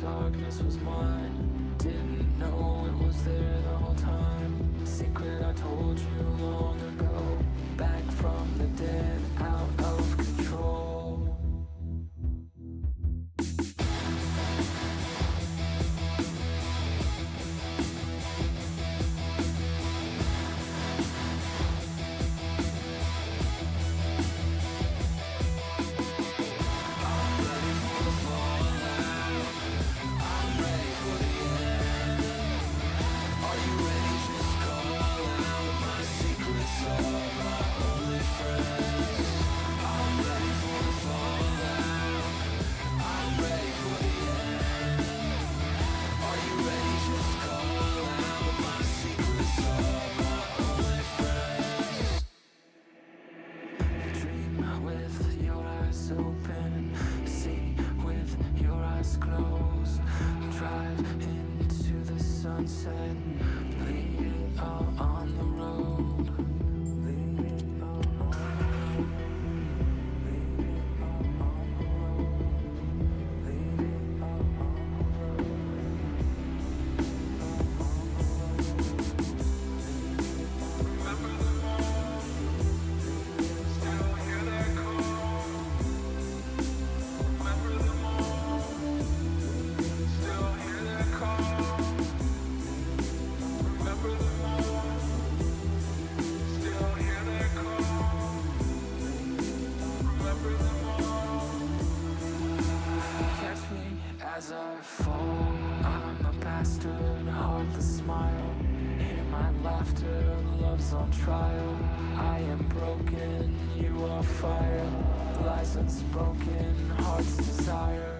darkness was mine. Didn't know it was there the whole time. Secret I told you long ago. Back from the dead, out of control. With your eyes open, see with your eyes closed. Drive into the sunset, leave it all on the road. Leave it all on the road. Leave it all on the road. Leave it all on the road. Remember the as I fall, I'm a bastard, heartless smile. Hear my laughter, love's on trial. I am broken, you are fire. Lies unspoken, heart's desire.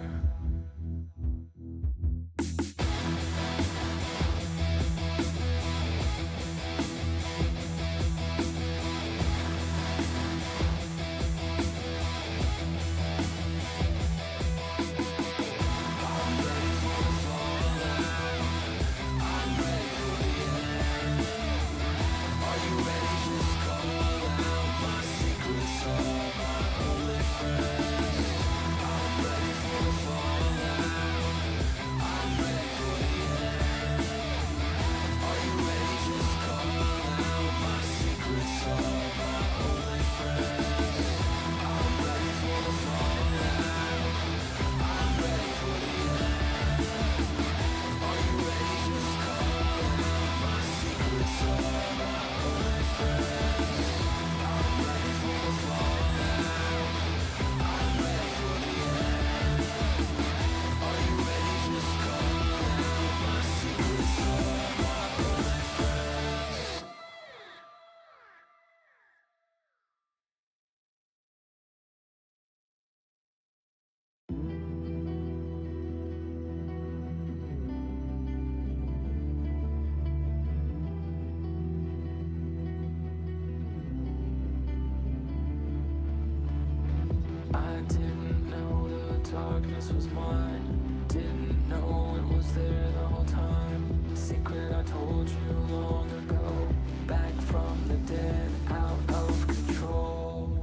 Darkness was mine. Didn't know it was there the whole time. Secret I told you long ago. Back from the dead, out of control.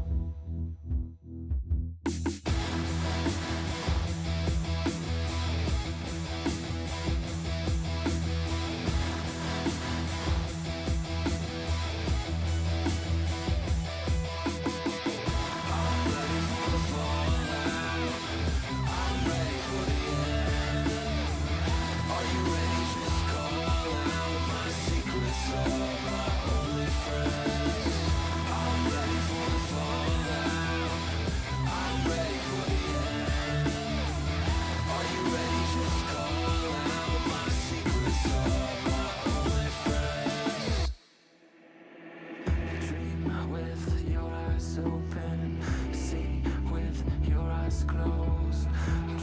With your eyes open, see with your eyes closed.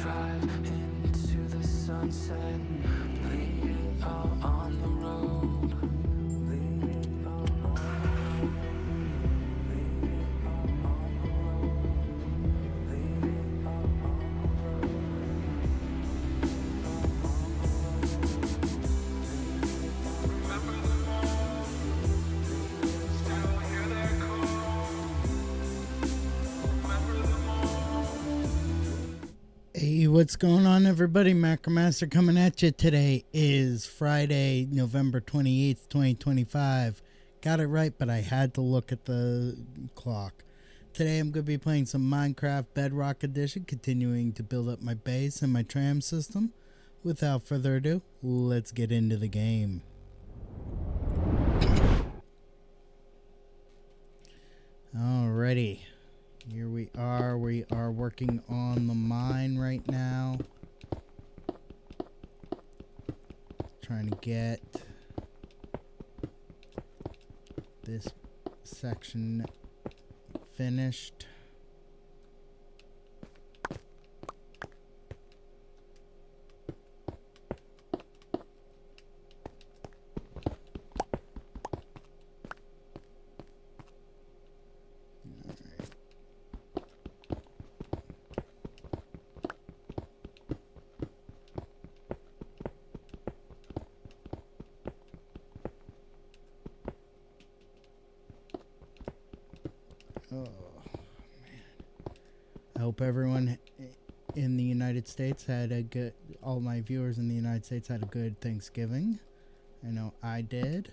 Drive into the sunset, leave it all on the road. Leave it all on the road. Leave it all on the road. Leave it all on the road. Remember the mall, still hear that call. What's going on, everybody? Macromaster coming at you. Today is Friday, November 28th, 2025. Got it right, but I had to look at the clock. Today I'm going to be playing some Minecraft Bedrock Edition, continuing to build up my base and my tram system. Without further ado, let's get into the game. Alrighty. Here we are. We are working on the mine right now. Trying to get this section finished. Oh, man. I hope everyone in the United States had a good, all my viewers in the United States had a good Thanksgiving. I know I did.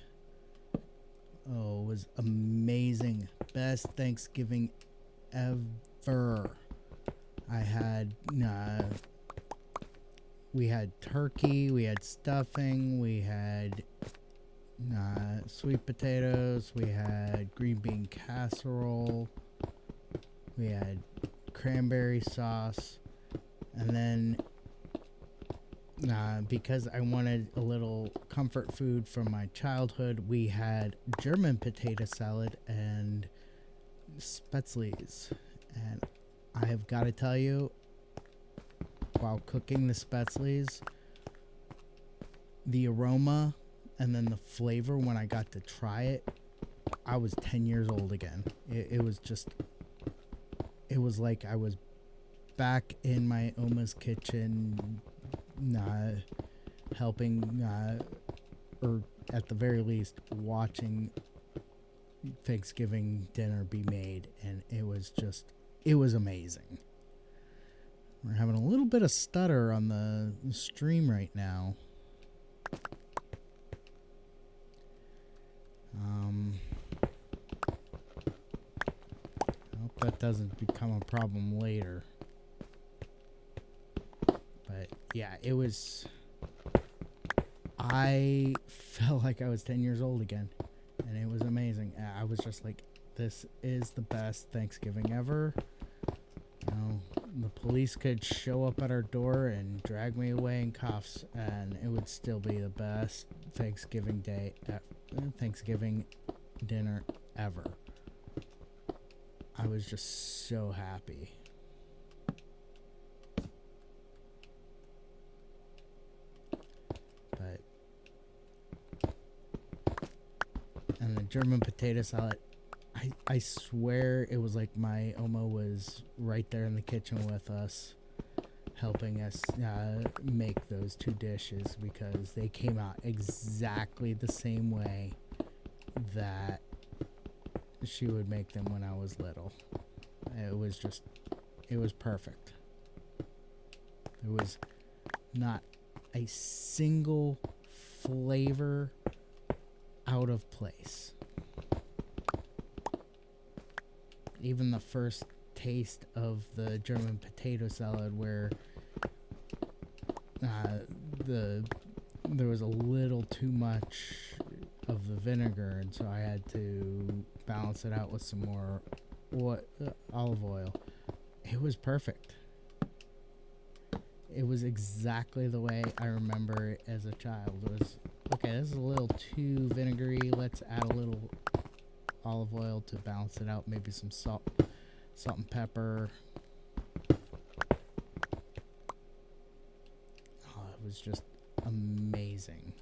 Oh, it was amazing. Best Thanksgiving ever. I had, we had turkey, we had stuffing, we had sweet potatoes, we had green bean casserole, we had cranberry sauce, and then because I wanted a little comfort food from my childhood, we had German potato salad and Spätzles. And I have got to tell you, while cooking the Spätzles, the aroma and then the flavor when I got to try it, I was 10 years old again. It was just, it was like I was back in my Oma's kitchen, helping, or at the very least, watching Thanksgiving dinner be made. And it was just, it was amazing. We're having a little bit of stutter on the stream right now. I hope that doesn't become a problem later. But yeah, it was, I felt like I was 10 years old again, and it was amazing. I was just like, this is the best Thanksgiving ever. You know, the police could show up at our door and drag me away in cuffs, and it would still be the best Thanksgiving day, Thanksgiving dinner ever. I was just so happy. But, and the German potato salad, I swear it was like my Oma was right there in the kitchen with us, helping us make those two dishes, because they came out exactly the same way that she would make them when I was little. It was just, it was perfect. There was not a single flavor out of place. Even the first taste of the German potato salad, where there was a little too much of the vinegar, and so I had to balance it out with some more olive oil. It was perfect. It was exactly the way I remember it as a child. It was, okay, this is a little too vinegary, let's add a little olive oil to balance it out, maybe some salt and pepper. Oh, it was just amazing.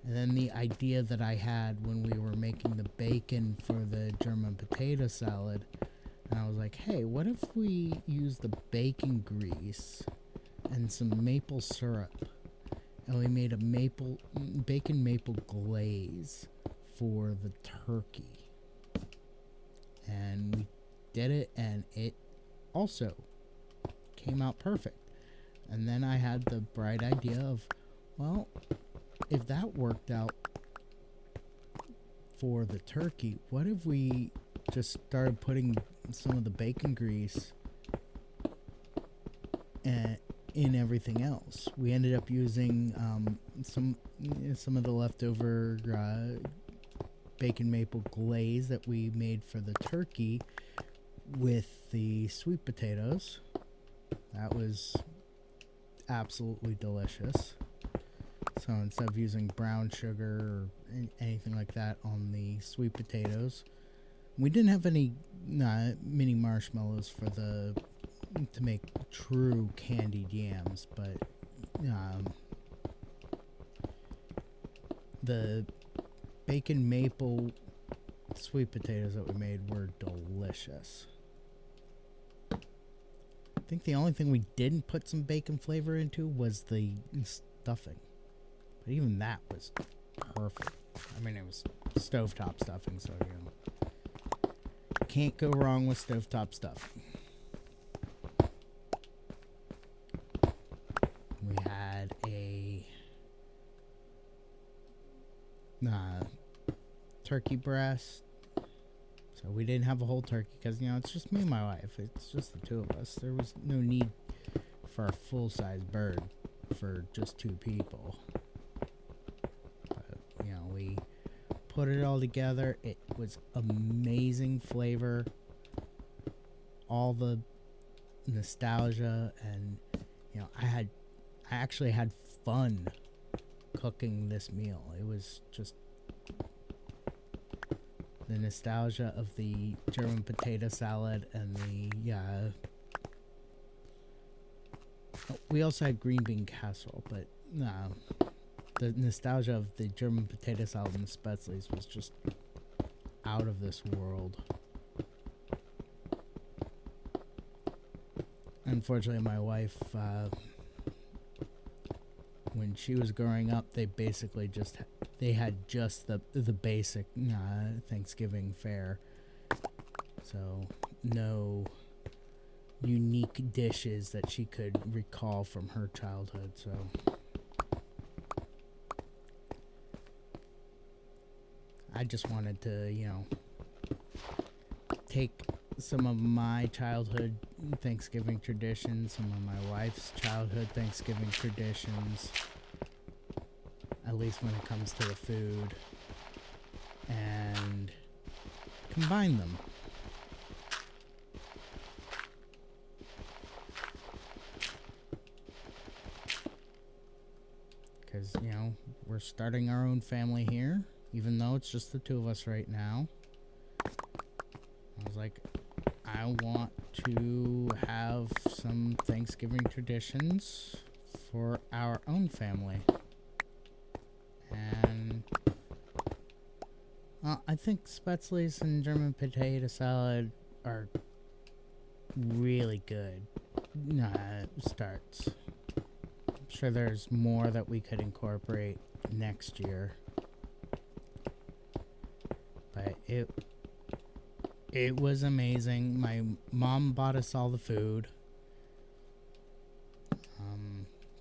And then the idea that I had when we were making the bacon for the German potato salad, and I was like, hey, what if we use the bacon grease and some maple syrup, and we made a bacon maple glaze for the turkey. And we did it, and it also came out perfect. And then I had the bright idea of, well, if that worked out for the turkey, what if we just started putting some of the bacon grease in everything else? We ended up using some of the leftover bacon maple glaze that we made for the turkey with the sweet potatoes. That was absolutely delicious. So instead of using brown sugar or anything like that on the sweet potatoes, we didn't have any mini marshmallows to make true candied yams, but the bacon maple sweet potatoes that we made were delicious. I think the only thing we didn't put some bacon flavor into was the stuffing. But even that was perfect. I mean, it was stovetop stuffing, so, you know, can't go wrong with stovetop stuffing. We had a turkey breast. So we didn't have a whole turkey because, you know, it's just me and my wife. It's just the two of us. There was no need for a full-size bird for just two people. But, you know, we put it all together. It was amazing flavor. All the nostalgia, and, you know, I actually had fun cooking this meal. It was just the nostalgia of the German potato salad and the we also had green bean casserole, but the nostalgia of the German potato salad and the Spätzles was just out of this world. Unfortunately, my wife, when she was growing up, they basically had just the basic Thanksgiving fare, so no unique dishes that she could recall from her childhood. So I just wanted to, you know, take some of my childhood Thanksgiving traditions, some of my wife's childhood Thanksgiving traditions, at least when it comes to the food, and combine them. Because, you know, we're starting our own family here, even though it's just the two of us right now. I was like, I want to have some Thanksgiving traditions for our own family. And I think Spätzles and German potato salad are really good starts. I'm sure there's more that we could incorporate next year. But it was amazing. My mom bought us all the food.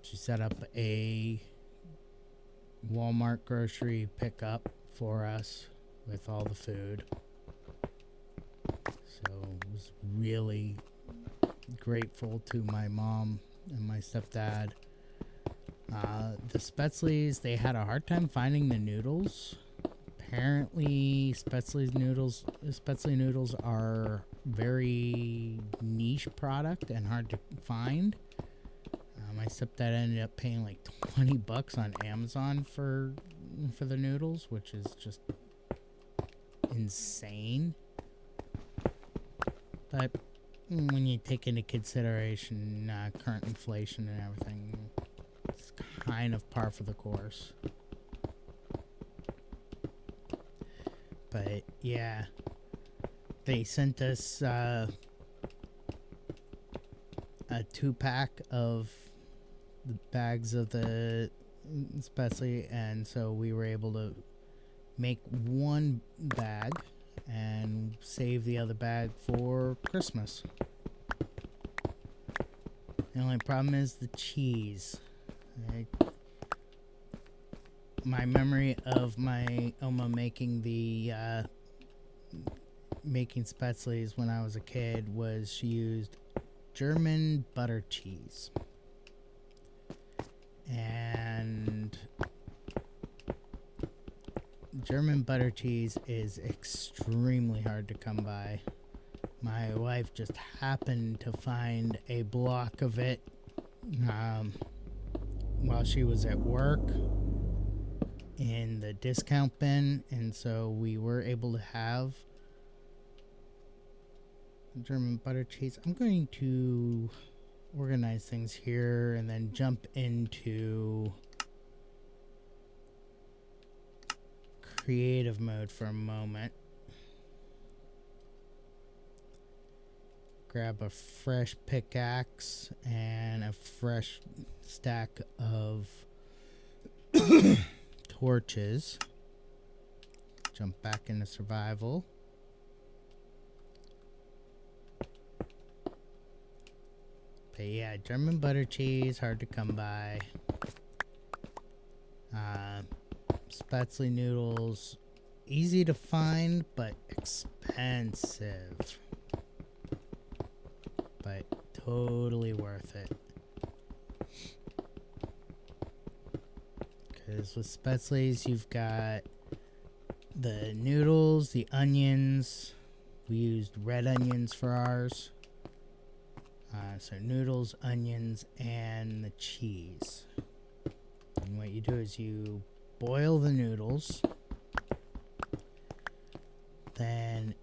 She set up a Walmart grocery pickup for us with all the food. So I was really grateful to my mom and my stepdad. The Spätzles, they had a hard time finding the noodles. Apparently, Spätzle noodles are very niche product and hard to find. My stepdad ended up paying like $20 on Amazon for the noodles, which is just insane. But when you take into consideration current inflation and everything, it's kind of par for the course. But yeah, they sent us a 2-pack of the bags of the Spätzle, and so we were able to make one bag and save the other bag for Christmas. The only problem is the cheese. My memory of my Oma making making Spätzles when I was a kid was she used German butter cheese. And German butter cheese is extremely hard to come by. My wife just happened to find a block of it while she was at work in the discount bin, and so we were able to have German butter cheese. I'm going to organize things here and then jump into creative mode for a moment. Grab a fresh pickaxe and a fresh stack of torches. Jump back into survival. But yeah, German butter cheese, hard to come by. Spätzle noodles, easy to find, but expensive. But totally worth it. Because with Spätzles, you've got the noodles, the onions. We used red onions for ours. So noodles, onions, and the cheese. And what you do is you boil the noodles. Then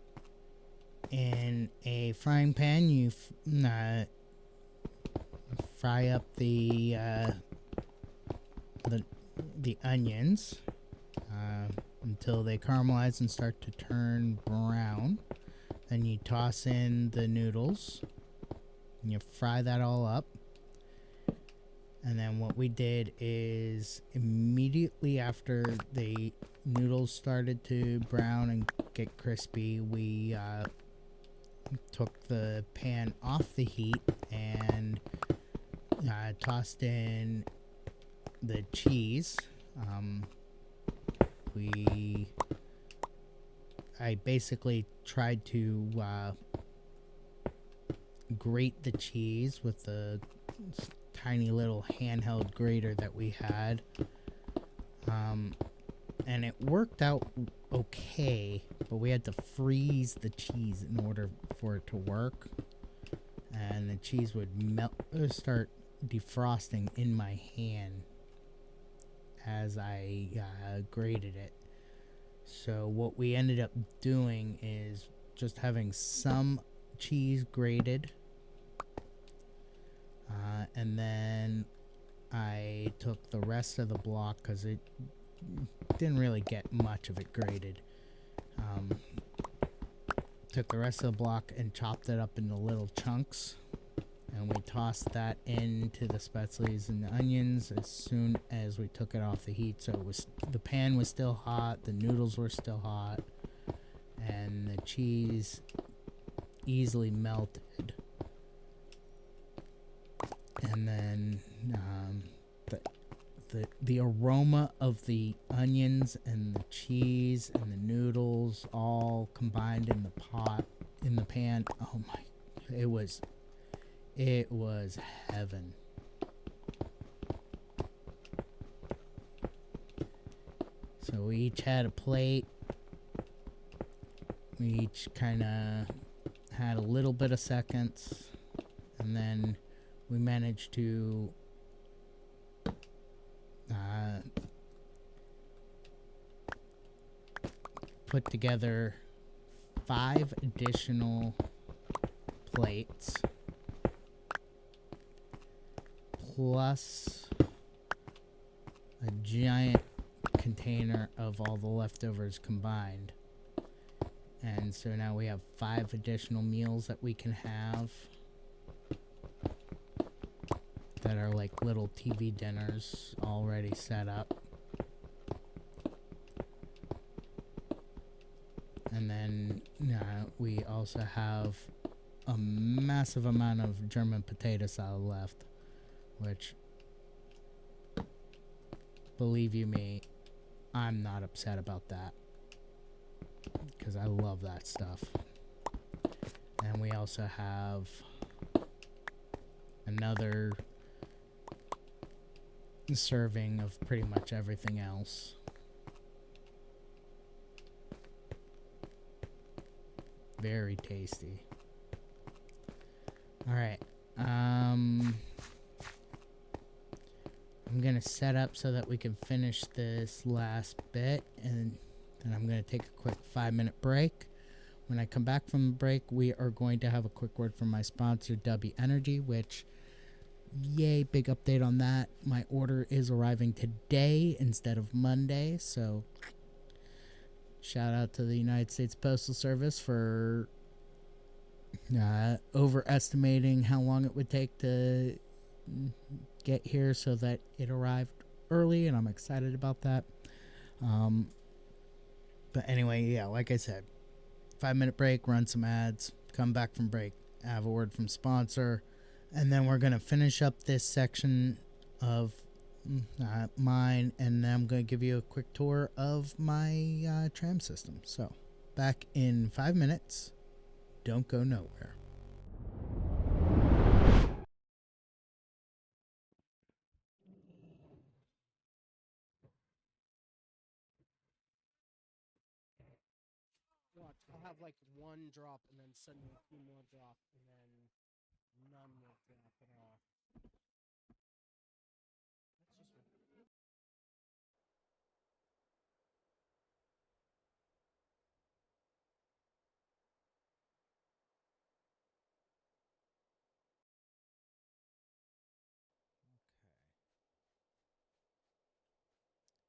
in a frying pan, you fry up the onions until they caramelize and start to turn brown. Then you toss in the noodles and you fry that all up. And then what we did is immediately after the noodles started to brown and get crispy, we took the pan off the heat and tossed in the cheese. I basically tried to grate the cheese with the tiny little handheld grater that we had. And it worked out okay, but we had to freeze the cheese in order for it to work. And the cheese would start defrosting in my hand as I grated it. So what we ended up doing is just having some cheese grated, and then I took the rest of the block because it didn't really get much of it grated. Took the rest of the block and chopped it up into little chunks, and we tossed that into the Spätzles and the onions as soon as we took it off the heat. So it was, the pan was still hot, the noodles were still hot, and the cheese easily melted. And then the aroma of the onions and the cheese and the noodles all combined in the pot, in the pan. Oh my, it was heaven. So we each had a plate. We each kind of had a little bit of seconds, and then we managed to put together 5 additional plates plus a giant container of all the leftovers combined. And so now we have 5 additional meals that we can have that are like little TV dinners already set up. And then we also have a massive amount of German potato salad left, which, believe you me, I'm not upset about that because I love that stuff. And we also have another serving of pretty much everything else. Very tasty. All right. I'm going to set up so that we can finish this last bit, and then I'm going to take a quick 5-minute break. When I come back from the break, we are going to have a quick word from my sponsor, W Energy, which, yay, big update on that. My order is arriving today instead of Monday, so shout out to the United States Postal Service for overestimating how long it would take to get here so that it arrived early, and I'm excited about that. But anyway, yeah, like I said, 5-minute break, run some ads, come back from break, have a word from sponsor, and then we're going to finish up this section of mine, and then I'm going to give you a quick tour of my tram system. So, back in 5 minutes. Don't go nowhere. Watch, I'll have like one drop and then suddenly 2 more drop and then none will drop at all. That's just what.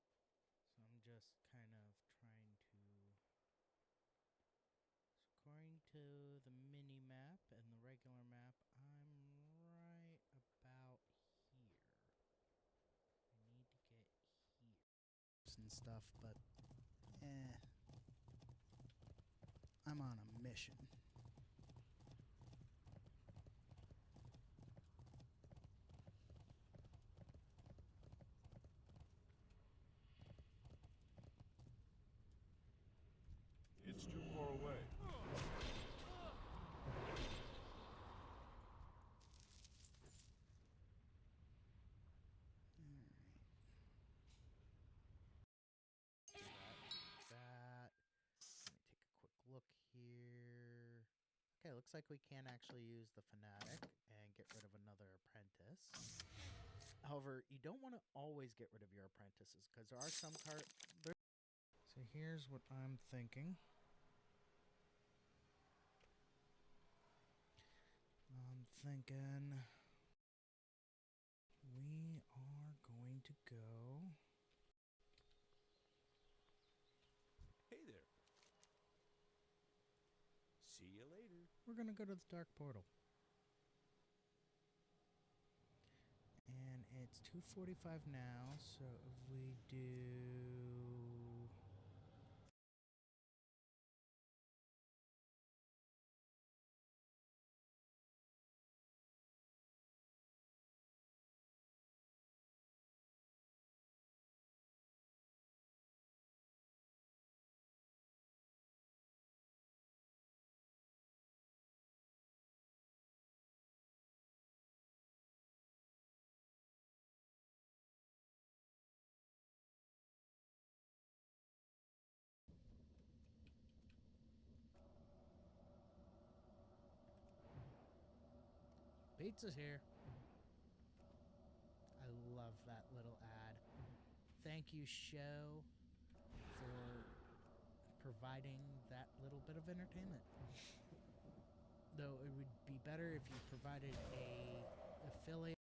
Okay. So I'm just kind of trying to, according to the mini map and the regular map, I'm right about here. I need to get here and stuff, but I'm on a mission. It's too far away. That. Let me take a quick look here. Okay, looks like we can actually use the Fanatic and get rid of another apprentice. However, you don't want to always get rid of your apprentices because there are some So here's what I'm thinking. I'm thinking we are going to go. Hey there. See you later. We're going to go to the Dark Portal. And it's 2:45 now, so if we do Pizza's here. I love that little ad. Thank you, show, for providing that little bit of entertainment. Though it would be better if you provided a affiliate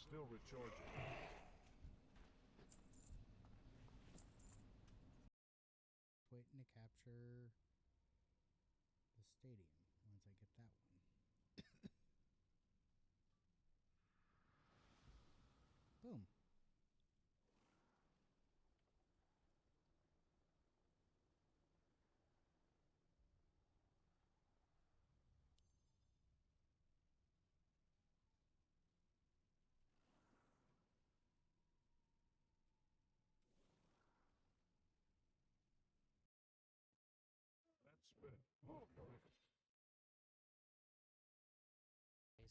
still recharging. Waiting to capture the stadium once I get that one. Boom. That's spent.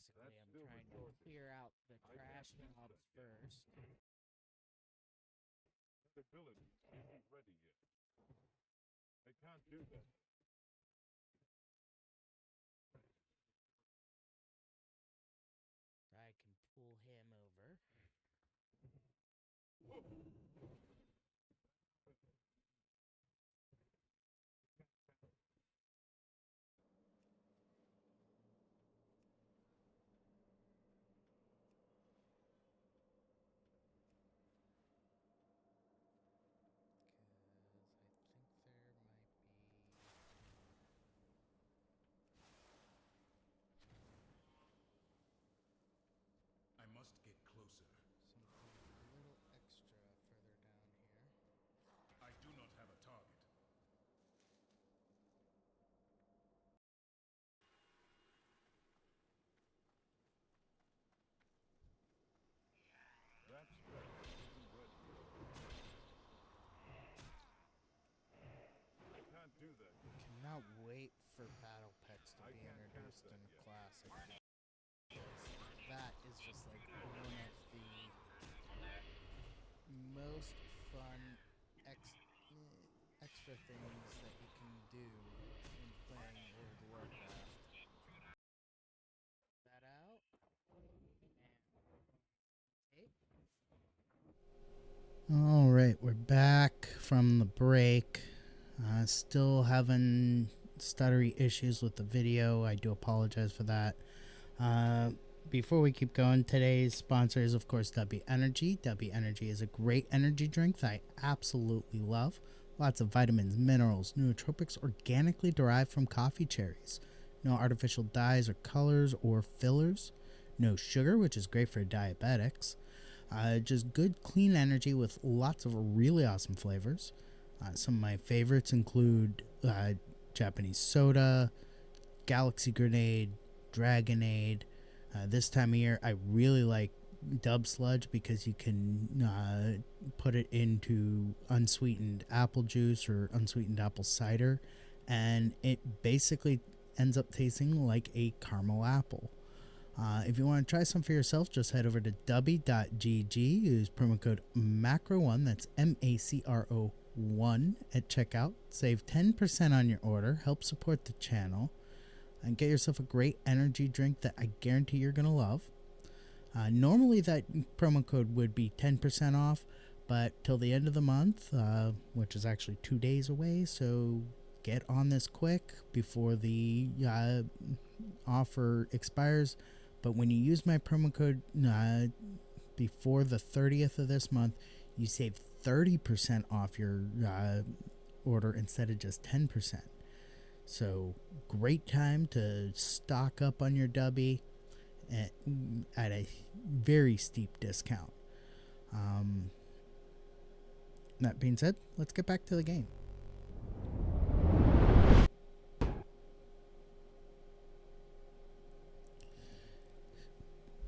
Basically, That's I'm still trying to recharging. clear out the I trash can't use mobs that. first. That ability isn't ready yet. I can't do that. I can pull him over. I must get closer. Something a little extra further down here. I do not have a target. That spent isn't ready yet. I can't do that. Cannot wait for battle pets to I be can't introduced cast in that yet. Classic. That is just like one of the most fun extra things that you can do when playing World of Warcraft. That out. All right, we're back from the break. Still having stuttery issues with the video. I do apologize for that. Before we keep going, today's sponsor is, of course, W Energy. W Energy is a great energy drink that I absolutely love. Lots of vitamins, minerals, nootropics, organically derived from coffee cherries. No artificial dyes or colors or fillers. No sugar, which is great for diabetics. Just good, clean energy with lots of really awesome flavors. Some of my favorites include Japanese soda, Galaxy Grenade, Dragonade. This time of year, I really like Dub Sludge because you can put it into unsweetened apple juice or unsweetened apple cider, and it basically ends up tasting like a caramel apple. If you want to try some for yourself, just head over to dubby.gg, use promo code MACRO1, that's MACRO1 at checkout. Save 10% on your order, help support the channel, and get yourself a great energy drink that I guarantee you're going to love. Normally that promo code would be 10% off, but till the end of the month, which is actually 2 days away, so get on this quick before the offer expires. But when you use my promo code before the 30th of this month, you save 30% off your order instead of just 10%. So great time to stock up on your Dubby at a very steep discount. That being said, let's get back to the game.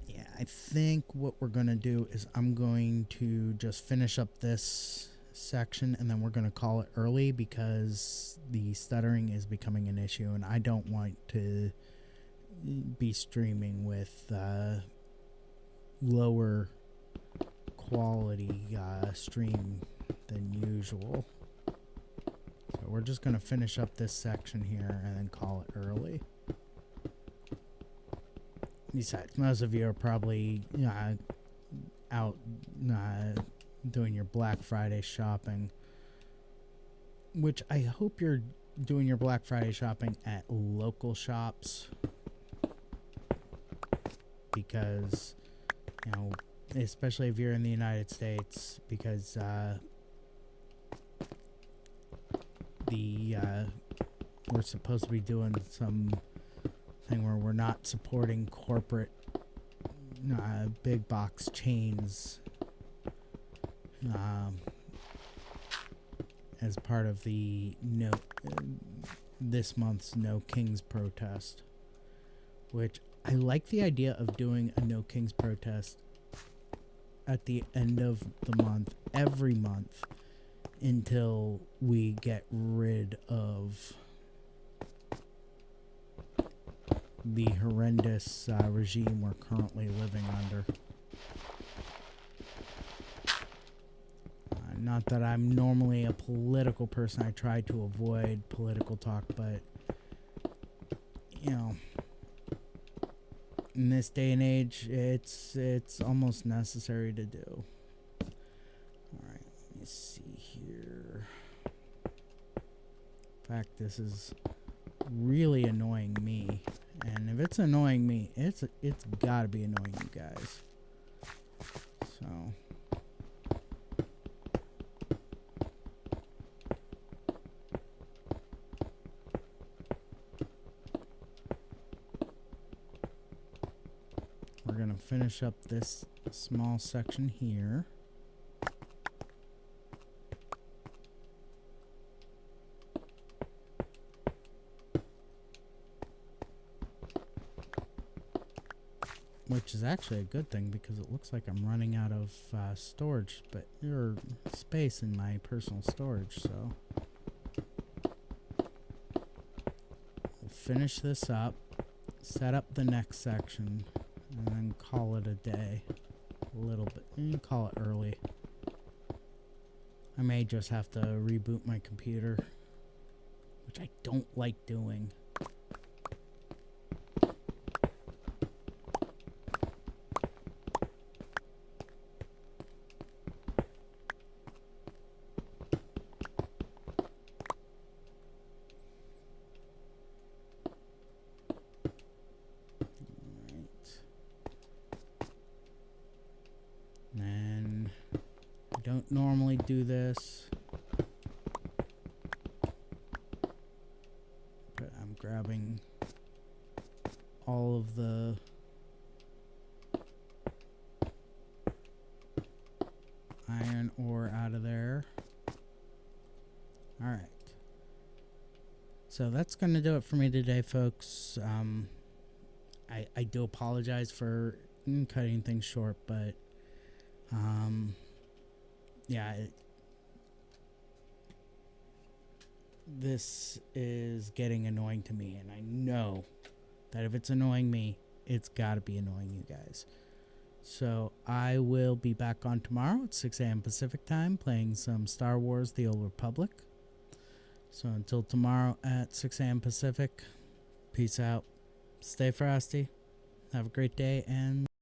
Yeah, I think what we're going to do is I'm going to just finish up this section and then we're going to call it early because the stuttering is becoming an issue and I don't want to be streaming with lower quality stream than usual. So we're just going to finish up this section here and then call it early. Besides, most of you are probably out doing your Black Friday shopping, which I hope you're doing your Black Friday shopping at local shops because, especially if you're in the United States, because we're supposed to be doing some thing where we're not supporting corporate big box chains as part of the this month's No Kings protest, which I like the idea of doing a No Kings protest at the end of the month, every month, until we get rid of the horrendous regime we're currently living under. Not that I'm normally a political person. I try to avoid political talk, but, you know, in this day and age, it's almost necessary to do. Alright, let me see here. In fact, this is really annoying me. And if it's annoying me, it's gotta be annoying you guys. So... we're going to finish up this small section here. Which is actually a good thing because it looks like I'm running out of storage, or space in my personal storage, so. We'll finish this up, set up the next section, and then call it a day. A little bit. And call it early. I may just have to reboot my computer, which I don't like doing. Normally do this, but I'm grabbing all of the iron ore out of there. Alright, so that's going to do it for me today, folks. I do apologize for cutting things short, but yeah, this is getting annoying to me, and I know that if it's annoying me, it's got to be annoying you guys. So I will be back on tomorrow at 6 a.m. Pacific time playing some Star Wars The Old Republic. So until tomorrow at 6 a.m. Pacific, peace out, stay frosty, have a great day, and